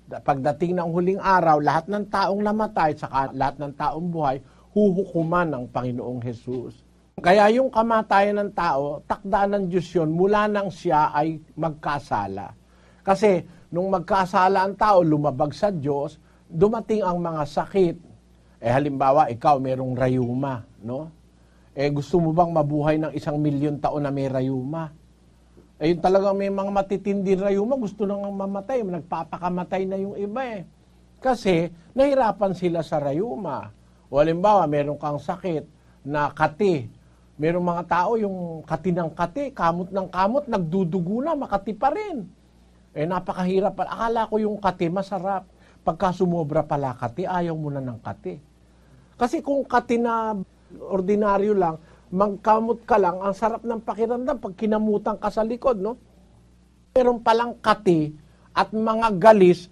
Pagdating ng huling araw, lahat ng taong namatay, saka lahat ng taong buhay, huhukuman ng Panginoong Hesus. Kaya yung kamatayan ng tao, takda ng Diyos yun mula nang siya ay magkasala. Kasi nung magkasala ang tao, lumabag sa Diyos, dumating ang mga sakit. Halimbawa, ikaw merong rayuma, no? Gusto mo bang mabuhay ng 1,000,000 taon na may rayuma? Yun talagang may mga matitinding rayuma, gusto nang mamatay, nagpapakamatay na yung iba Kasi nahirapan sila sa rayuma. O halimbawa, meron kang sakit na kati. Merong mga tao yung kati ng kati, kamot ng kamot, nagdudugo na, makati pa rin. Napakahirap. Akala ko yung kati masarap. Pagka sumobra pala kati, ayaw mo na ng kati. Kasi kung kati na ordinaryo lang, magkamot ka lang, ang sarap ng pakiramdam pag kinamutan ka sa likod, no? Meron palang kati at mga galis